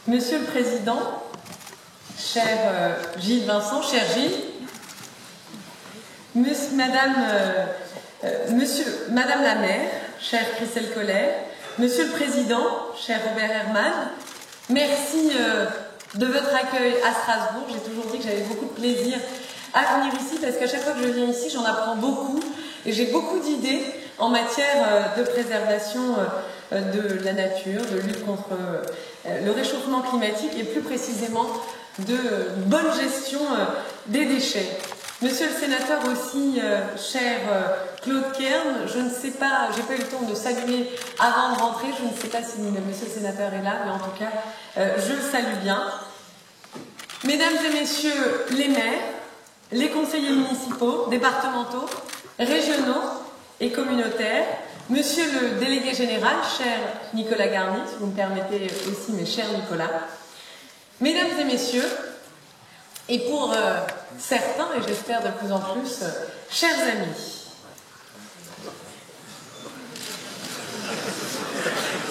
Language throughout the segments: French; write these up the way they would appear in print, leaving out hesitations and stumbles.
Monsieur le Président, cher Gilles Vincent, cher Gilles, Madame la maire, chère Christelle Collet, Monsieur le Président, cher Robert Herman, merci de votre accueil à Strasbourg. J'ai toujours dit que j'avais beaucoup de plaisir à venir ici parce qu'à chaque fois que je viens ici, j'en apprends beaucoup et j'ai beaucoup d'idées en matière de préservation de la nature, de lutte contre le réchauffement climatique et plus précisément de bonne gestion des déchets. Monsieur le sénateur aussi, cher Claude Kern, je ne sais pas, j'ai pas eu le temps de saluer avant de rentrer, je ne sais pas si monsieur le sénateur est là, mais en tout cas, je le salue bien. Mesdames et messieurs les maires, les conseillers municipaux, départementaux, régionaux et communautaires, monsieur le délégué général, cher Nicolas Garny, si vous me permettez aussi, mes chers Nicolas, mesdames et messieurs, et pour certains, et j'espère de plus en plus, chers amis.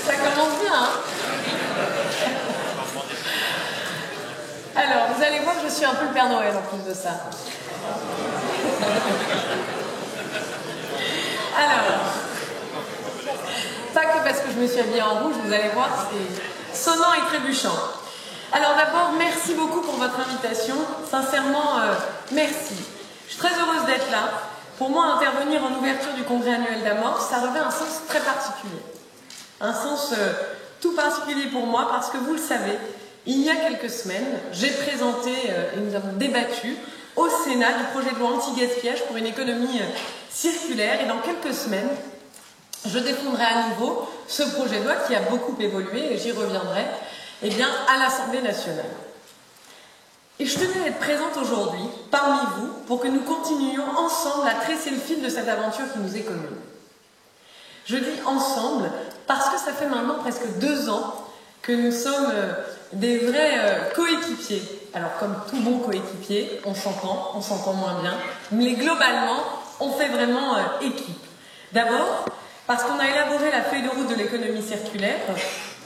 Ça commence bien, hein? Alors, vous allez voir que je suis un peu le Père Noël en plus de ça. Alors, pas que parce que je me suis habillée en rouge, vous allez voir, c'est sonnant et trébuchant. Alors d'abord, merci beaucoup pour votre invitation. Sincèrement, merci. Je suis très heureuse d'être là. Pour moi, intervenir en ouverture du congrès annuel d'Amorce, ça revêt un sens très particulier. Un sens tout particulier pour moi parce que vous le savez, il y a quelques semaines, j'ai présenté et nous avons débattu au Sénat du projet de loi anti-gaspillage pour une économie circulaire. Et dans quelques semaines, je défendrai à nouveau ce projet de loi qui a beaucoup évolué, et j'y reviendrai, eh bien, à l'Assemblée nationale. Et je tenais à être présente aujourd'hui, parmi vous, pour que nous continuions ensemble à tresser le fil de cette aventure qui nous est commune. Je dis ensemble parce que ça fait maintenant presque 2 ans que nous sommes des vrais coéquipiers. Alors, comme tout bon coéquipier, on s'entend moins bien, mais globalement, on fait vraiment équipe. D'abord, parce qu'on a élaboré la feuille de route de l'économie circulaire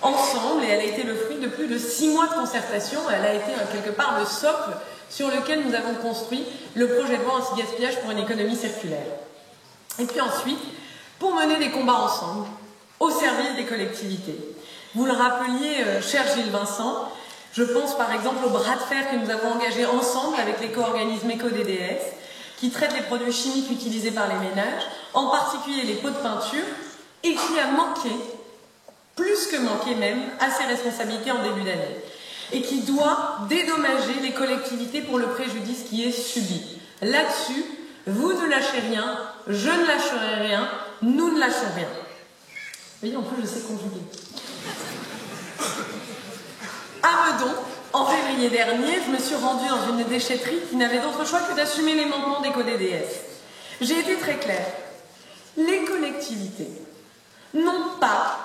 ensemble, et elle a été le fruit de plus de 6 mois de concertation. Elle a été quelque part le socle sur lequel nous avons construit le projet de loi anti-gaspillage pour une économie circulaire. Et puis ensuite, pour mener des combats ensemble, au service des collectivités. Vous le rappeliez, cher Gilles Vincent, je pense par exemple au bras de fer que nous avons engagé ensemble avec l'éco-organisme EcoDDS, qui traite les produits chimiques utilisés par les ménages, en particulier les pots de peinture, et qui a manqué, plus que manqué même, à ses responsabilités en début d'année, et qui doit dédommager les collectivités pour le préjudice qui est subi. Là-dessus, vous ne lâchez rien, je ne lâcherai rien, nous ne lâchons rien. Vous voyez, en plus, je sais conjuguer. À Meudon, en février dernier, je me suis rendue dans une déchetterie qui n'avait d'autre choix que d'assumer les manquements d'EcoDDS. J'ai été très claire. Les collectivités elles n'ont pas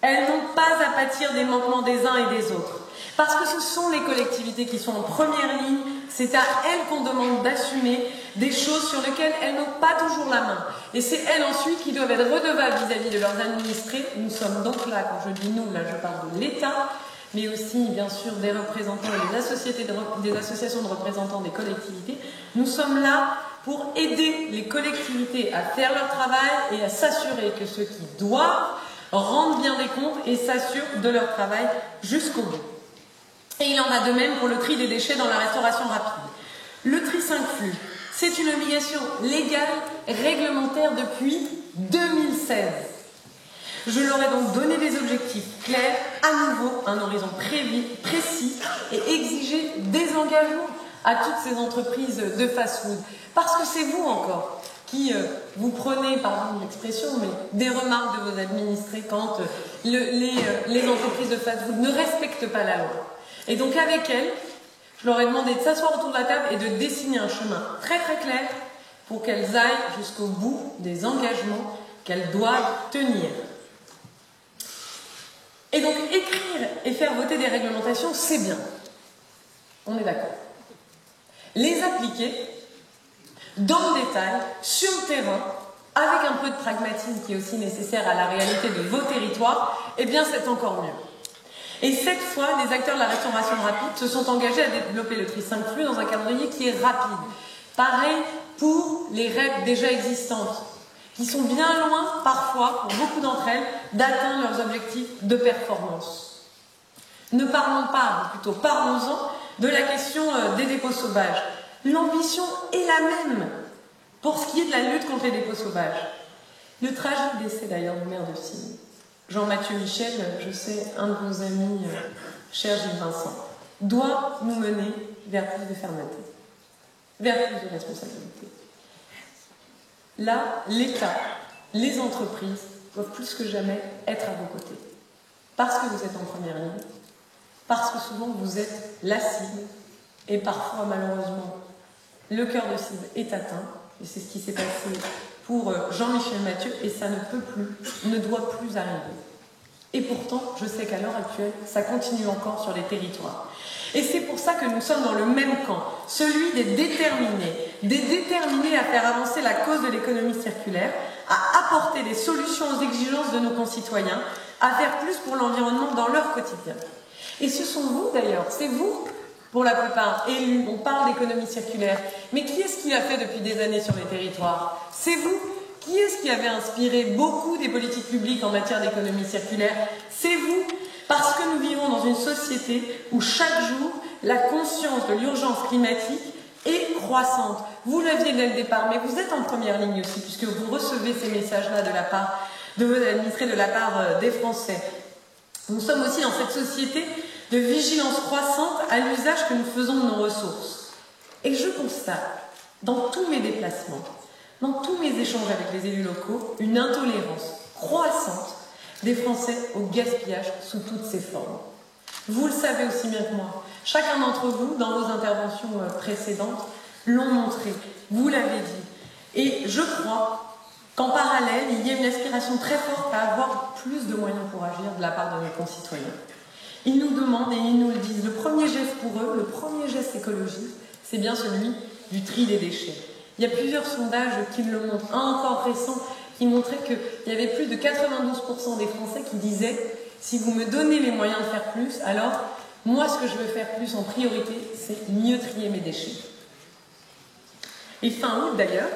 à pâtir des manquements des uns et des autres. Parce que ce sont les collectivités qui sont en première ligne, c'est à elles qu'on demande d'assumer des choses sur lesquelles elles n'ont pas toujours la main. Et c'est elles ensuite qui doivent être redevables vis-à-vis de leurs administrés. Nous sommes donc là, quand je dis nous, là je parle de l'État, mais aussi bien sûr des représentants et des associations de représentants des collectivités. Nous sommes là pour aider les collectivités à faire leur travail et à s'assurer que ceux qui doivent rendent bien des comptes et s'assurent de leur travail jusqu'au bout. Et il en va de même pour le tri des déchets dans la restauration rapide. Le tri 5 flux, c'est une obligation légale, réglementaire depuis 2016. Je leur ai donc donné des objectifs clairs, à nouveau un horizon précis et exiger des engagements à toutes ces entreprises de fast-food. Parce que c'est vous encore qui vous prenez, pardon de l'expression, mais des remarques de vos administrés quand les entreprises de fast-food ne respectent pas la loi. Et donc avec elles, je leur ai demandé de s'asseoir autour de la table et de dessiner un chemin très très clair pour qu'elles aillent jusqu'au bout des engagements qu'elles doivent tenir. Et donc écrire et faire voter des réglementations, c'est bien. On est d'accord. Les appliquer dans le détail, sur le terrain, avec un peu de pragmatisme qui est aussi nécessaire à la réalité de vos territoires, eh bien c'est encore mieux. Et cette fois, les acteurs de la restauration rapide se sont engagés à développer le tri 5 flux dans un calendrier qui est rapide. Pareil pour les REP déjà existantes, qui sont bien loin, parfois, pour beaucoup d'entre elles, d'atteindre leurs objectifs de performance. Ne parlons pas, ou plutôt parlons-en, de la question des dépôts sauvages. L'ambition est la même pour ce qui est de la lutte contre les dépôts sauvages. Le tragique décès d'ailleurs du maire de Signes, Jean-Mathieu Michel, je sais, un de vos amis, cher Gilles Vincent, doit nous mener vers plus de fermeté, vers plus de responsabilité. Là, l'État, les entreprises doivent plus que jamais être à vos côtés. Parce que vous êtes en première ligne, parce que souvent vous êtes la cible, et parfois malheureusement le cœur de cible est atteint, et c'est ce qui s'est passé pour Jean-Michel Mathieu, et ça ne peut plus, ne doit plus arriver. Et pourtant, je sais qu'à l'heure actuelle, ça continue encore sur les territoires. Et c'est pour ça que nous sommes dans le même camp, celui des déterminés à faire avancer la cause de l'économie circulaire, à apporter des solutions aux exigences de nos concitoyens, à faire plus pour l'environnement dans leur quotidien. Et ce sont vous d'ailleurs, c'est vous, pour la plupart, élus, on parle d'économie circulaire, mais qui est-ce qui l'a fait depuis des années sur les territoires? C'est vous. Qui est-ce qui avait inspiré beaucoup des politiques publiques en matière d'économie circulaire? C'est vous, parce que nous vivons dans une société où chaque jour, la conscience de l'urgence climatique est croissante. Vous l'aviez dès le départ, mais vous êtes en première ligne aussi, puisque vous recevez ces messages-là de la part de vos administrés, de la part des Français. Nous sommes aussi dans cette société de vigilance croissante à l'usage que nous faisons de nos ressources. Et je constate, dans tous mes déplacements, dans tous mes échanges avec les élus locaux, une intolérance croissante des Français au gaspillage sous toutes ses formes. Vous le savez aussi bien que moi. Chacun d'entre vous, dans vos interventions précédentes, l'ont montré. Vous l'avez dit. Et je crois qu'en parallèle, il y a une aspiration très forte à avoir plus de moyens pour agir de la part de nos concitoyens. Ils nous demandent et ils nous le disent. Le premier geste pour eux, le premier geste écologique, c'est bien celui du tri des déchets. Il y a plusieurs sondages qui le montrent. Un encore récent qui montrait qu'il y avait plus de 92% des Français qui disaient « Si vous me donnez les moyens de faire plus, alors moi ce que je veux faire plus en priorité, c'est mieux trier mes déchets. » Et fin août d'ailleurs,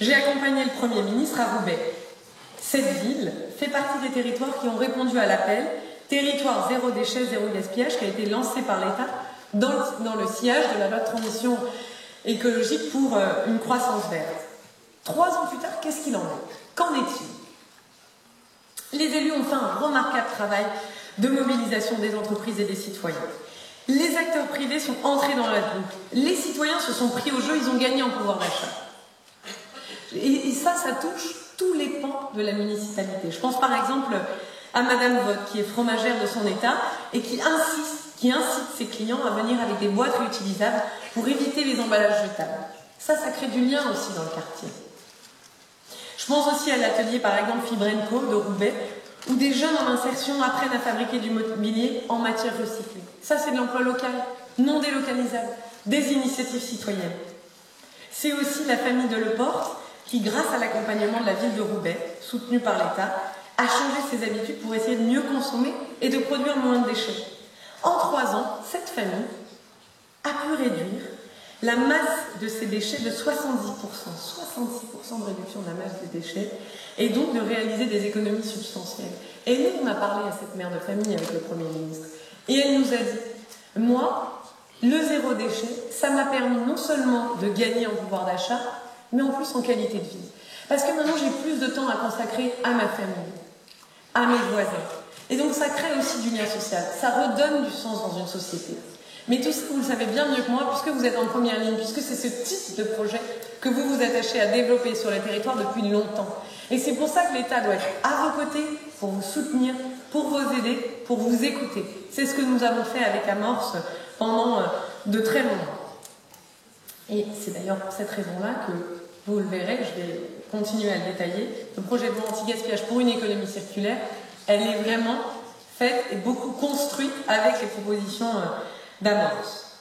j'ai accompagné le Premier ministre à Roubaix. Cette ville fait partie des territoires qui ont répondu à l'appel « Territoire zéro déchet, zéro gaspillage » qui a été lancé par l'État dans le sillage de la loi de transition écologique pour une croissance verte. 3 ans plus tard, qu'est-ce qu'il en est? Qu'en est-il? Les élus ont fait un remarquable travail de mobilisation des entreprises et des citoyens. Les acteurs privés sont entrés dans la boucle. Les citoyens se sont pris au jeu, ils ont gagné en pouvoir d'achat. Et ça touche tous les pans de la municipalité. Je pense par exemple à Madame Vogt, qui est fromagère de son État et qui incite ses clients à venir avec des boîtes réutilisables pour éviter les emballages jetables. Ça crée du lien aussi dans le quartier. Je pense aussi à l'atelier, par exemple, Fibrenco de Roubaix, où des jeunes en insertion apprennent à fabriquer du mobilier en matière recyclée. Ça, c'est de l'emploi local, non délocalisable, des initiatives citoyennes. C'est aussi la famille de Leporte qui, grâce à l'accompagnement de la ville de Roubaix, soutenue par l'État, a changé ses habitudes pour essayer de mieux consommer et de produire moins de déchets. En 3 ans, cette famille a pu réduire la masse de ces déchets de 70%, 66% de réduction de la masse des déchets, et donc de réaliser des économies substantielles. Et nous, on a parlé à cette mère de famille avec le Premier ministre, et elle nous a dit, moi, le zéro déchet, ça m'a permis non seulement de gagner en pouvoir d'achat, mais en plus en qualité de vie. Parce que maintenant, j'ai plus de temps à consacrer à ma famille, à mes voisins. Et donc, ça crée aussi du lien social, ça redonne du sens dans une société. Mais tout ça, vous le savez bien mieux que moi, puisque vous êtes en première ligne, puisque c'est ce type de projet que vous vous attachez à développer sur les territoires depuis longtemps. Et c'est pour ça que l'État doit être à vos côtés, pour vous soutenir, pour vous aider, pour vous écouter. C'est ce que nous avons fait avec Amorce pendant de très longtemps. Et c'est d'ailleurs pour cette raison-là que, vous le verrez, je vais continuer à le détailler, le projet de loi anti-gaspillage pour une économie circulaire, elle est vraiment faite et beaucoup construite avec les propositions d'Amorce.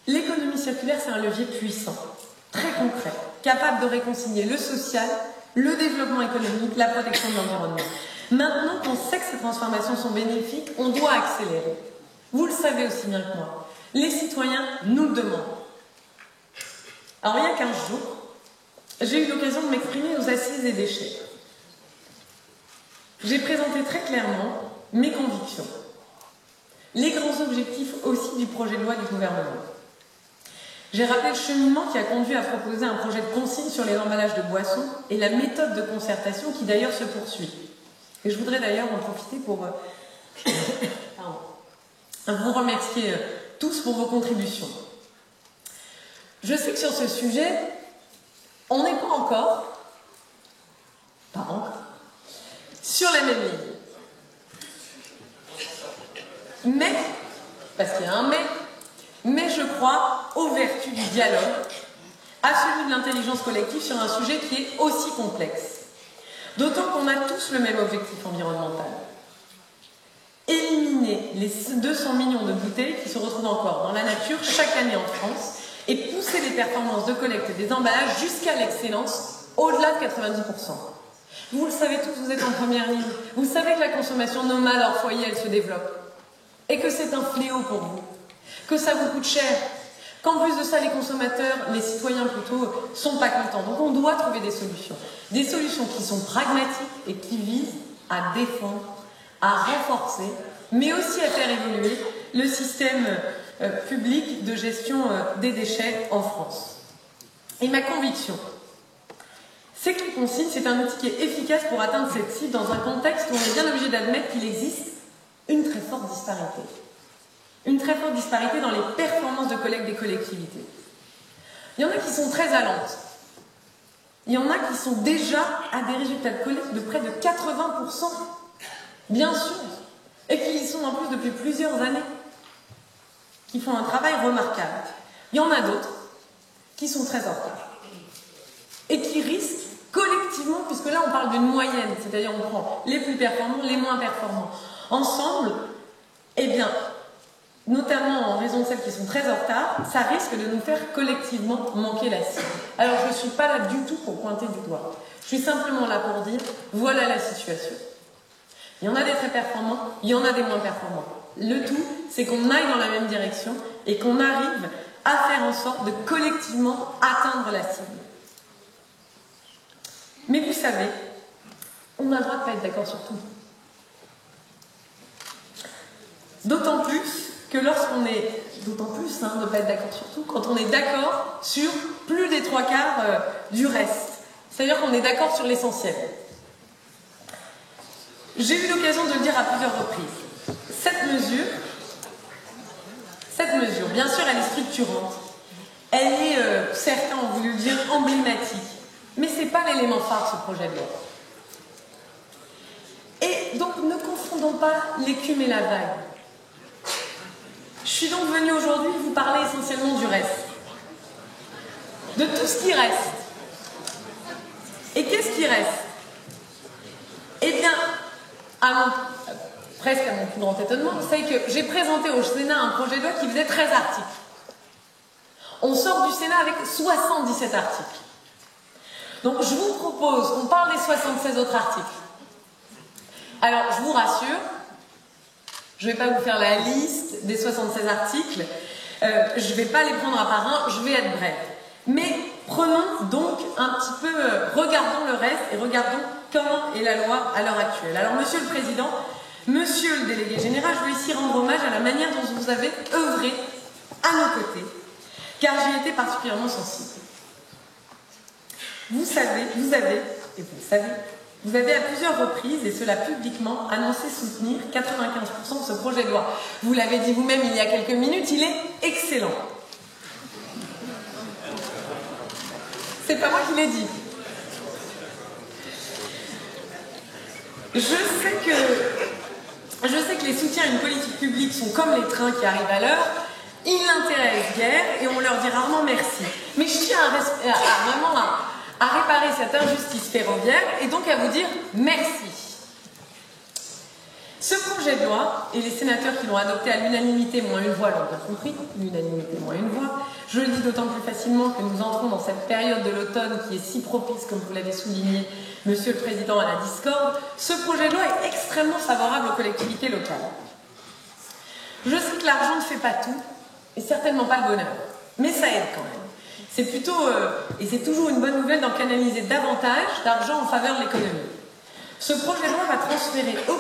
L'économie circulaire, c'est un levier puissant, très concret, capable de réconcilier le social, le développement économique, la protection de l'environnement. Maintenant, on sait que ces transformations sont bénéfiques, on doit accélérer. Vous le savez aussi bien que moi. Les citoyens nous le demandent. Alors, il y a 15 jours, j'ai eu l'occasion de m'exprimer aux Assises des déchets. J'ai présenté très clairement mes convictions, les grands objectifs aussi du projet de loi du gouvernement. J'ai rappelé le cheminement qui a conduit à proposer un projet de consigne sur les emballages de boissons et la méthode de concertation qui d'ailleurs se poursuit. Et je voudrais d'ailleurs en profiter pour vous remercier tous pour vos contributions. Je sais que sur ce sujet, on n'est pas encore sur la même ligne. Mais, parce qu'il y a un mais je crois aux vertus du dialogue, à celui de l'intelligence collective sur un sujet qui est aussi complexe. D'autant qu'on a tous le même objectif environnemental. Éliminer les 200 millions de bouteilles qui se retrouvent encore dans la nature chaque année en France et pousser les performances de collecte des emballages jusqu'à l'excellence, au-delà de 90%. Vous le savez tous, vous êtes en première ligne. Vous savez que la consommation nomade hors foyer, elle se développe. Et que c'est un fléau pour vous. Que ça vous coûte cher. Qu'en plus de ça, les consommateurs, les citoyens plutôt, sont pas contents. Donc on doit trouver des solutions. Des solutions qui sont pragmatiques et qui visent à défendre, à renforcer, mais aussi à faire évoluer le système public de gestion des déchets en France. Et ma conviction, c'est que les consignes, c'est un outil qui est efficace pour atteindre cette cible dans un contexte où on est bien obligé d'admettre qu'il existe une très forte disparité. Une très forte disparité dans les performances de collecte des collectivités. Il y en a qui sont très allantes. Il y en a qui sont déjà à des résultats de collecte de près de 80%. Bien sûr. Et qui y sont en plus depuis plusieurs années. Qui font un travail remarquable. Il y en a d'autres qui sont très en retard. Et qui risquent collectivement, puisque là on parle d'une moyenne, c'est-à-dire on prend les plus performants, les moins performants. Ensemble, eh bien, notamment en raison de celles qui sont très en retard, ça risque de nous faire collectivement manquer la cible. Alors je ne suis pas là du tout pour pointer du doigt. Je suis simplement là pour dire, voilà la situation. Il y en a des très performants, il y en a des moins performants. Le tout, c'est qu'on aille dans la même direction et qu'on arrive à faire en sorte de collectivement atteindre la cible. Mais vous savez, on a le droit de ne pas être d'accord sur tout. D'autant plus que lorsqu'on est... D'autant plus de ne pas être d'accord sur tout, quand on est d'accord sur plus des 3/4 du reste. C'est-à-dire qu'on est d'accord sur l'essentiel. J'ai eu l'occasion de le dire à plusieurs reprises. Cette mesure, bien sûr, elle est structurante. Elle est, certains ont voulu le dire, emblématique. Mais ce n'est pas l'élément phare de ce projet de loi. Et donc, ne confondons pas l'écume et la vague. Je suis donc venue aujourd'hui vous parler essentiellement du reste. De tout ce qui reste. Et qu'est-ce qui reste? Eh bien, presque à mon plus grand étonnement, c'est que j'ai présenté au Sénat un projet de loi qui faisait 13 articles. On sort du Sénat avec 77 articles. Donc je vous propose qu'on parle des 76 autres articles. Alors je vous rassure, je ne vais pas vous faire la liste des 76 articles, je ne vais pas les prendre un par un, je vais être brève. Mais prenons donc un petit peu, regardons le reste et regardons comment est la loi à l'heure actuelle. Alors Monsieur le Président, Monsieur le Délégué Général, je veux ici rendre hommage à la manière dont vous avez œuvré à nos côtés, car j'y ai été particulièrement sensible. Vous avez à plusieurs reprises, et cela publiquement, annoncé soutenir 95% de ce projet de loi. Vous l'avez dit vous-même il y a quelques minutes, il est excellent. C'est pas moi qui l'ai dit. Je sais que les soutiens à une politique publique sont comme les trains qui arrivent à l'heure. Ils n'intéressent guère et on leur dit rarement merci. Mais je tiens à réparer cette injustice ferroviaire et donc à vous dire merci. Ce projet de loi, et les sénateurs qui l'ont adopté à l'unanimité moins une voix l'ont bien compris, l'unanimité moins une voix, je le dis d'autant plus facilement que nous entrons dans cette période de l'automne qui est si propice, comme vous l'avez souligné, Monsieur le Président, à la discorde, ce projet de loi est extrêmement favorable aux collectivités locales. Je sais que l'argent ne fait pas tout, et certainement pas le bonheur, mais ça aide quand même. C'est plutôt, et c'est toujours une bonne nouvelle d'en canaliser davantage d'argent en faveur de l'économie. Ce projet de loi va transférer aux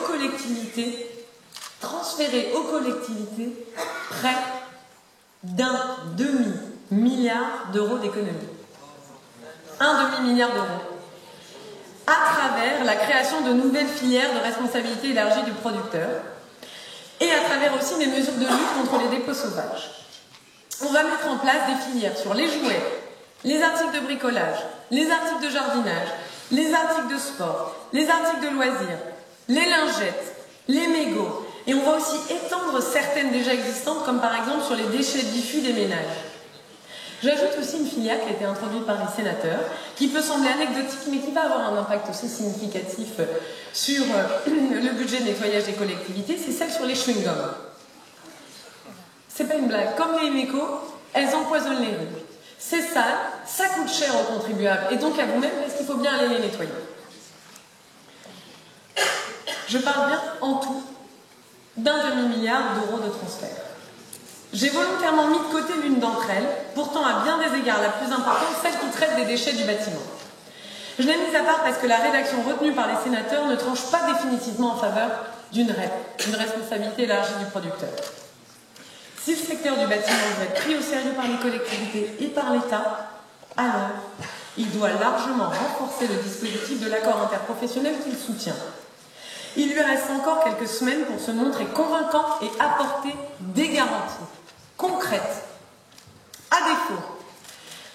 collectivités près d'un demi-milliard d'euros d'économie. Un demi-milliard d'euros. À travers la création de nouvelles filières de responsabilité élargie du producteur et à travers aussi des mesures de lutte contre les dépôts sauvages. On va mettre en place des filières sur les jouets, les articles de bricolage, les articles de jardinage, les articles de sport, les articles de loisirs, les lingettes, les mégots. Et on va aussi étendre certaines déjà existantes, comme par exemple sur les déchets diffus des ménages. J'ajoute aussi une filière qui a été introduite par les sénateurs, qui peut sembler anecdotique, mais qui va avoir un impact aussi significatif sur le budget de nettoyage des collectivités, c'est celle sur les chewing-gums. C'est pas une blague. Comme les mégots, elles empoisonnent les rues. C'est sale, ça coûte cher aux contribuables, et donc à vous-même, parce qu'il faut bien aller les nettoyer. Je parle bien en tout d'un demi-milliard d'euros de transfert. J'ai volontairement mis de côté l'une d'entre elles, pourtant à bien des égards la plus importante, celle qui traite des déchets du bâtiment. Je l'ai mise à part parce que la rédaction retenue par les sénateurs ne tranche pas définitivement en faveur d'une REP, une responsabilité élargie du producteur. Si le secteur du bâtiment doit être pris au sérieux par les collectivités et par l'État, alors il doit largement renforcer le dispositif de l'accord interprofessionnel qu'il soutient. Il lui reste encore quelques semaines pour se montrer convaincant et apporter des garanties concrètes. À défaut,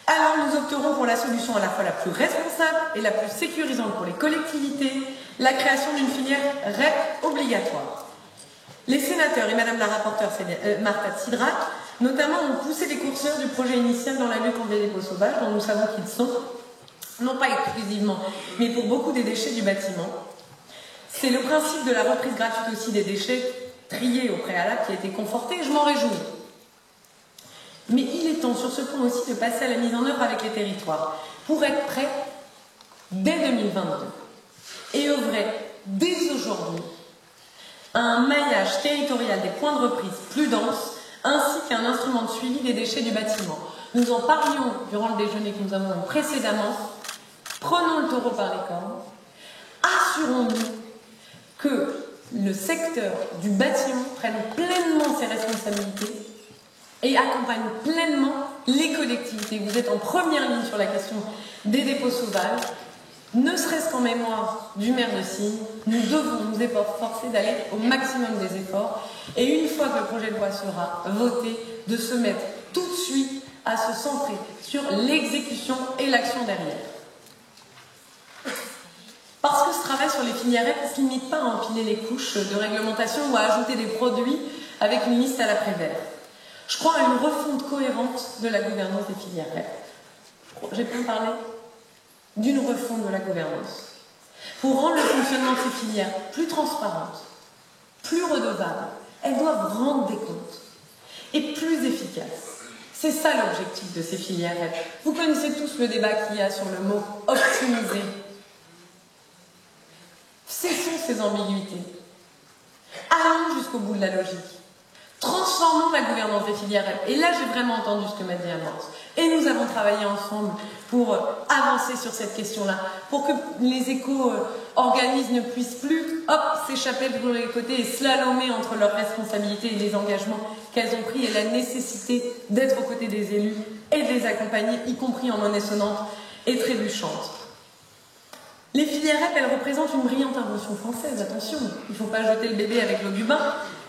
alors nous opterons pour la solution à la fois la plus responsable et la plus sécurisante pour les collectivités, la création d'une filière REP obligatoire. Les sénateurs et Madame la rapporteure Marta Tsidrack, notamment, ont poussé les curseurs du projet initial dans la lutte contre les dépôts sauvages, dont nous savons qu'ils sont, non pas exclusivement, mais pour beaucoup des déchets du bâtiment. C'est le principe de la reprise gratuite aussi des déchets triés au préalable qui a été conforté, et je m'en réjouis. Mais il est temps sur ce point aussi de passer à la mise en œuvre avec les territoires, pour être prêt dès 2022 et œuvrer dès aujourd'hui à un maillage territorial des points de reprise plus dense, ainsi qu'un instrument de suivi des déchets du bâtiment. Nous en parlions durant le déjeuner que nous avons eu précédemment. Prenons le taureau par les cornes. Assurons-nous que le secteur du bâtiment prenne pleinement ses responsabilités et accompagne pleinement les collectivités. Vous êtes en première ligne sur la question des dépôts sauvages. Ne serait-ce qu'en mémoire du maire de Signes, nous devons nous efforcer d'aller au maximum des efforts et une fois que le projet de loi sera voté, de se mettre tout de suite à se centrer sur l'exécution et l'action derrière. Parce que ce travail sur les filières REP ne se limite pas à empiler les couches de réglementation ou à ajouter des produits avec une liste à l'après-vert. Je crois à une refonte cohérente de la gouvernance des filières REP. J'ai bien parlé d'une refonte de la gouvernance pour rendre le fonctionnement de ces filières plus transparentes, plus redevables. Elles doivent rendre des comptes et plus efficaces. C'est ça l'objectif de ces filières REP. Vous connaissez tous le débat qu'il y a sur le mot « optimiser ». Cessons ces ambiguïtés. Allons jusqu'au bout de la logique. Transformons la gouvernance des filières REP. Et là, j'ai vraiment entendu ce que m'a dit Amance. Et nous avons travaillé ensemble pour avancer sur cette question-là, pour que les éco-organismes ne puissent plus, s'échapper de tous les côtés et slalomer entre leurs responsabilités et les engagements qu'elles ont pris et la nécessité d'être aux côtés des élus et de les accompagner, y compris en monnaie sonnante et trébuchante. Les filières REP, elles représentent une brillante invention française, attention, il ne faut pas jeter le bébé avec l'eau du bain.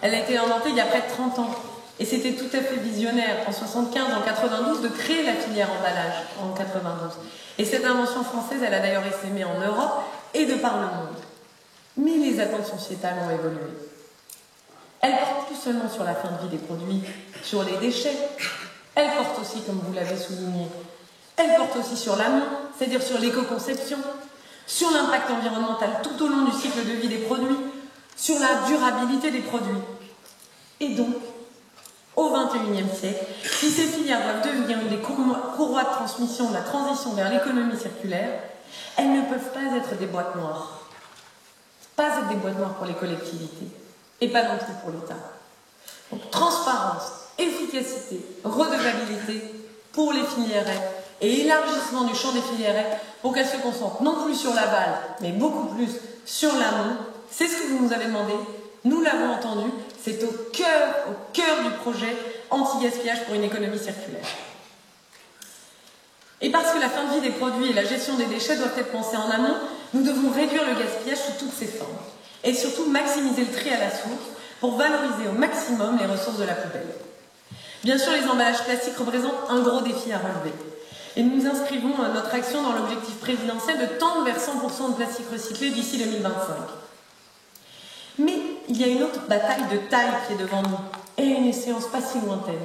Elle a été inventée il y a près de 30 ans. Et c'était tout à fait visionnaire, en 75, en 92, de créer la filière emballage, en 92. Et cette invention française, elle a d'ailleurs essaimé en Europe et de par le monde. Mais les attentes sociétales ont évolué. Elle porte plus seulement sur la fin de vie des produits, sur les déchets. Elle porte aussi, comme vous l'avez souligné, elle porte aussi sur l'amont, c'est-à-dire sur l'éco-conception, sur l'impact environnemental tout au long du cycle de vie des produits, sur la durabilité des produits. Et donc, au XXIe siècle, si ces filières doivent devenir une des courroies de transmission de la transition vers l'économie circulaire, elles ne peuvent pas être des boîtes noires. Pas être des boîtes noires pour les collectivités, et pas non plus pour l'État. Donc, transparence, efficacité, redevabilité pour les filières REP et élargissement du champ des filières REP pour qu'elles se concentrent non plus sur l'aval, mais beaucoup plus sur l'amont. C'est ce que vous nous avez demandé, nous l'avons entendu, c'est au cœur du projet anti-gaspillage pour une économie circulaire. Et parce que la fin de vie des produits et la gestion des déchets doivent être pensées en amont, nous devons réduire le gaspillage sous toutes ses formes et surtout maximiser le tri à la source pour valoriser au maximum les ressources de la poubelle. Bien sûr, les emballages plastiques représentent un gros défi à relever. Et nous inscrivons notre action dans l'objectif présidentiel de tendre vers 100% de plastique recyclé d'ici 2025. Mais il y a une autre bataille de taille qui est devant nous, et une échéance pas si lointaine.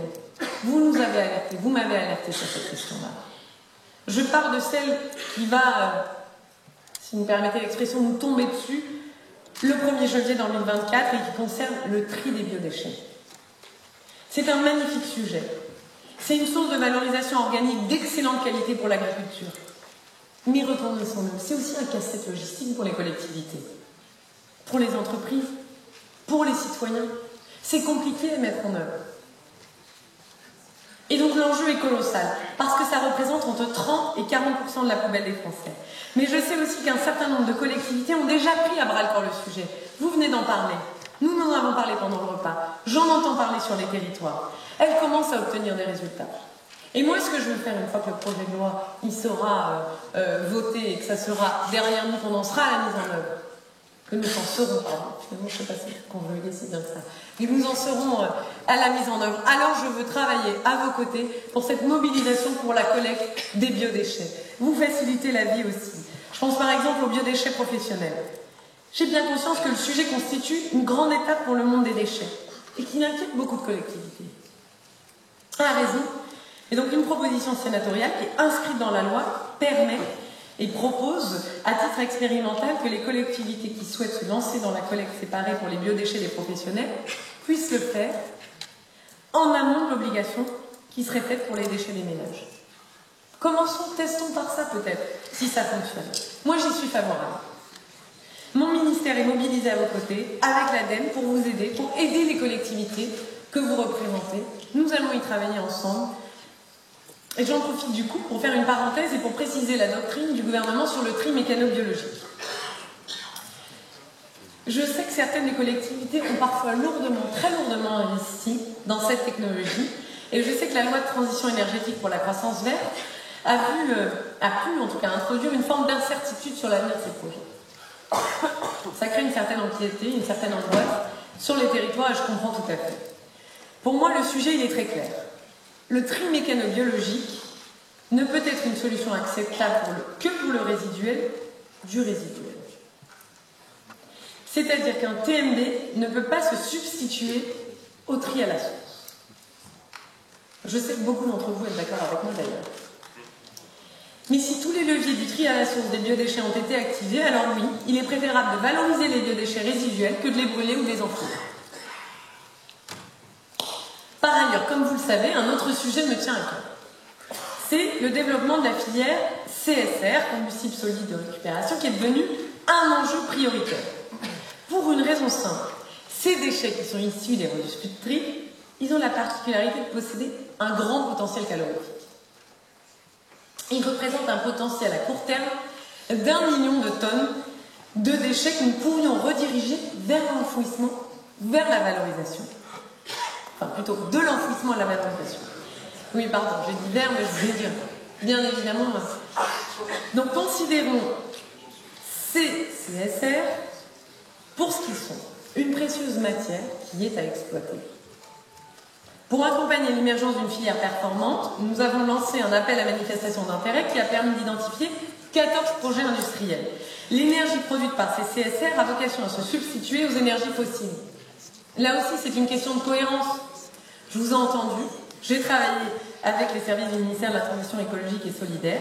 Vous nous avez alerté, vous m'avez alerté sur cette question-là. Je parle de celle qui va, si vous me permettez l'expression, nous tomber dessus le 1er janvier 2024 et qui concerne le tri des biodéchets. C'est un magnifique sujet. C'est une source de valorisation organique d'excellente qualité pour l'agriculture. Mais reconnaissons-le, c'est aussi un casse-tête logistique pour les collectivités, pour les entreprises, pour les citoyens. C'est compliqué à mettre en œuvre. Et donc l'enjeu est colossal, parce que ça représente entre 30 et 40% de la poubelle des Français. Mais je sais aussi qu'un certain nombre de collectivités ont déjà pris à bras-le-corps le sujet. Vous venez d'en parler. Nous en avons parlé pendant le repas. J'en entends parler sur les territoires. Elles commencent à obtenir des résultats. Et moi, ce que je veux faire une fois que le projet de loi il sera voté et que ça sera derrière nous, qu'on en sera à la mise en œuvre, que nous en serons, pardon, finalement je ne sais pas si qu'on veut laisser bien ça, et nous en serons à la mise en œuvre. Alors je veux travailler à vos côtés pour cette mobilisation pour la collecte des biodéchets. Vous facilitez la vie aussi. Je pense par exemple aux biodéchets professionnels. J'ai bien conscience que le sujet constitue une grande étape pour le monde des déchets et qu'il inquiète beaucoup de collectivités. À raison. Et donc une proposition sénatoriale qui est inscrite dans la loi permet et propose, à titre expérimental, que les collectivités qui souhaitent se lancer dans la collecte séparée pour les biodéchets des professionnels puissent le faire en amont de l'obligation qui serait faite pour les déchets des ménages. Commençons, testons par ça peut-être, si ça fonctionne. Moi j'y suis favorable. Mon ministère est mobilisé à vos côtés, avec l'ADEME, pour vous aider, pour aider les collectivités que vous représentez. Nous allons y travailler ensemble. Et j'en profite du coup pour faire une parenthèse et pour préciser la doctrine du gouvernement sur le tri mécano-biologique. Je sais que certaines des collectivités ont parfois très lourdement investi dans cette technologie, et je sais que la loi de transition énergétique pour la croissance verte a pu en tout cas introduire une forme d'incertitude sur l'avenir de ces projets. Ça crée une certaine anxiété, une certaine angoisse sur les territoires, et je comprends tout à fait. Pour moi, le sujet il est très clair. Le tri mécano-biologique ne peut être une solution acceptable que pour le résiduel du résiduel. C'est-à-dire qu'un TMB ne peut pas se substituer au tri à la source. Je sais que beaucoup d'entre vous êtes d'accord avec moi d'ailleurs. Mais si tous les leviers du tri à la source des biodéchets ont été activés, alors oui, il est préférable de valoriser les biodéchets résiduels que de les brûler ou de les enfouir. Par ailleurs, comme vous le savez, un autre sujet me tient à cœur. C'est le développement de la filière CSR, combustible solide de récupération, qui est devenu un enjeu prioritaire. Pour une raison simple, ces déchets qui sont issus des reçus de tri, ils ont la particularité de posséder un grand potentiel calorifique. Ils représentent un potentiel à court terme d'1 million de tonnes de déchets que nous pourrions rediriger vers l'enfouissement, vers la valorisation. Enfin, plutôt de l'enfouissement à la valorisation. Oui, pardon, j'ai dit vers, mais je voulais dire, bien évidemment. Donc, considérons ces CSR pour ce qu'ils sont, une précieuse matière qui est à exploiter. Pour accompagner l'émergence d'une filière performante, nous avons lancé un appel à manifestation d'intérêt qui a permis d'identifier 14 projets industriels. L'énergie produite par ces CSR a vocation à se substituer aux énergies fossiles. Là aussi, c'est une question de cohérence. Je vous ai entendu, j'ai travaillé avec les services du ministère de la Transition écologique et solidaire.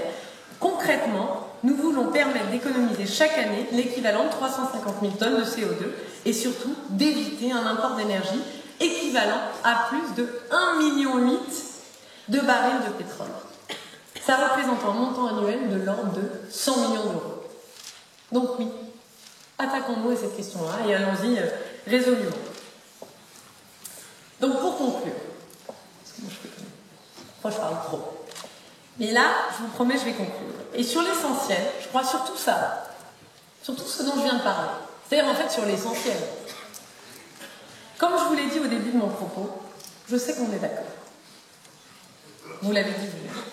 Concrètement, nous voulons permettre d'économiser chaque année l'équivalent de 350 000 tonnes de CO2 et surtout d'éviter un import d'énergie équivalent à plus de 1,8 million de barils de pétrole. Ça représente un montant annuel de l'ordre de 100 millions d'euros. Donc oui, attaquons-nous à cette question-là et allons-y résolument. Donc pour conclure, parce que moi je parle trop. Mais là, je vous promets, je vais conclure. Et sur l'essentiel, je crois surtout ça, surtout ce dont je viens de parler. C'est-à-dire en fait sur l'essentiel. Comme je vous l'ai dit au début de mon propos, je sais qu'on est d'accord. Vous l'avez dit vous-même.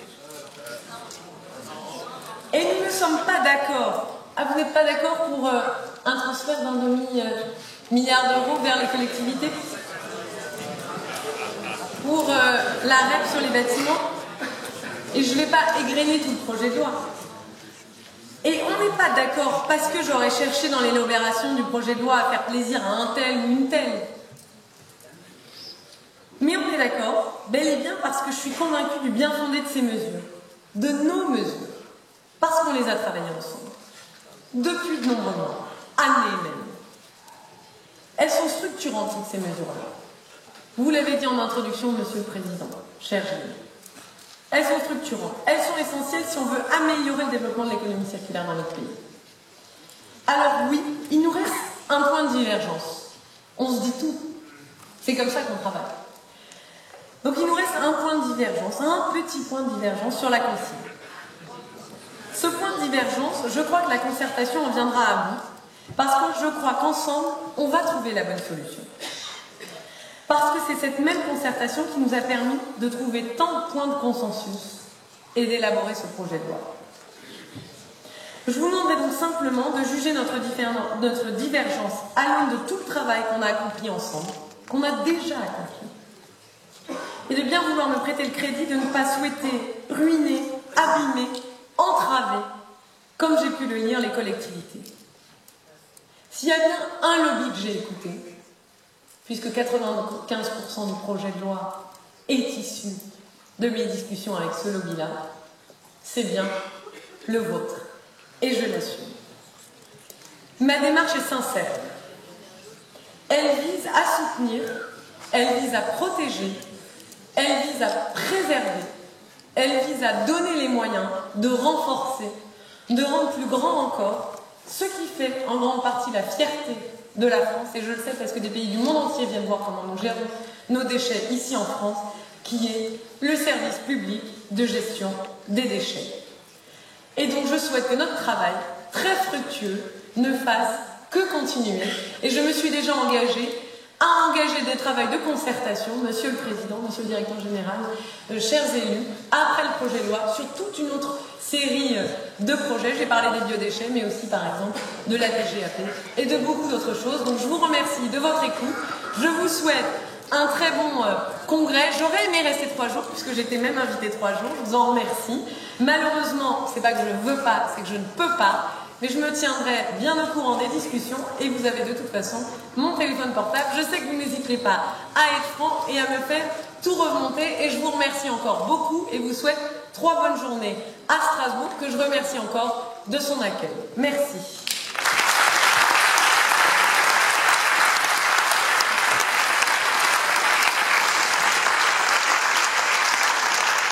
Et nous ne sommes pas d'accord. Ah, vous n'êtes pas d'accord pour un transfert d'un demi-milliard d'euros vers les collectivités? Pour la REP sur les bâtiments? Et je ne vais pas égrener tout le projet de loi. Et on n'est pas d'accord parce que j'aurais cherché dans l'élaboration du projet de loi à faire plaisir à un tel ou une telle. Mais on est d'accord, bel et bien parce que je suis convaincue du bien fondé de ces mesures, de nos mesures, parce qu'on les a travaillées ensemble, depuis de nombreux mois, années même. Elles sont structurantes, toutes ces mesures-là. Vous l'avez dit en introduction, Monsieur le Président, cher Gilles. Elles sont structurantes, elles sont essentielles si on veut améliorer le développement de l'économie circulaire dans notre pays. Alors oui, il nous reste un point de divergence. On se dit tout. C'est comme ça qu'on travaille. Donc il nous reste un point de divergence, un petit point de divergence sur la consigne. Ce point de divergence, je crois que la concertation en viendra à bout, parce que je crois qu'ensemble, on va trouver la bonne solution. Parce que c'est cette même concertation qui nous a permis de trouver tant de points de consensus et d'élaborer ce projet de loi. Je vous demanderai donc simplement de juger notre divergence à l'aune de tout le travail qu'on a accompli ensemble, qu'on a déjà accompli. Et de bien vouloir me prêter le crédit de ne pas souhaiter ruiner, abîmer, entraver, comme j'ai pu le lire, les collectivités. S'il y a bien un lobby que j'ai écouté, puisque 95% du projet de loi est issu de mes discussions avec ce lobby-là, c'est bien le vôtre. Et je l'assume. Ma démarche est sincère. Elle vise à soutenir, elle vise à protéger, elle vise à préserver, elle vise à donner les moyens de renforcer, de rendre plus grand encore ce qui fait en grande partie la fierté de la France, et je le sais parce que des pays du monde entier viennent voir comment nous gérons nos déchets ici en France, qui est le service public de gestion des déchets. Et donc je souhaite que notre travail, très fructueux, ne fasse que continuer, et je me suis déjà engagée à engager des travaux de concertation, Monsieur le Président, Monsieur le Directeur Général, chers élus, après le projet de loi, sur toute une autre série de projets. J'ai parlé des biodéchets, mais aussi, par exemple, de la TGAP et de beaucoup d'autres choses. Donc, je vous remercie de votre écoute. Je vous souhaite un très bon congrès. J'aurais aimé rester 3 jours, puisque j'étais même invitée 3 jours. Je vous en remercie. Malheureusement, c'est pas que je ne veux pas, c'est que je ne peux pas. Mais je me tiendrai bien au courant des discussions et vous avez de toute façon mon téléphone portable. Je sais que vous n'hésiterez pas à être franc et à me faire tout remonter. Et je vous remercie encore beaucoup et vous souhaite 3 bonnes journées à Strasbourg, que je remercie encore de son accueil. Merci.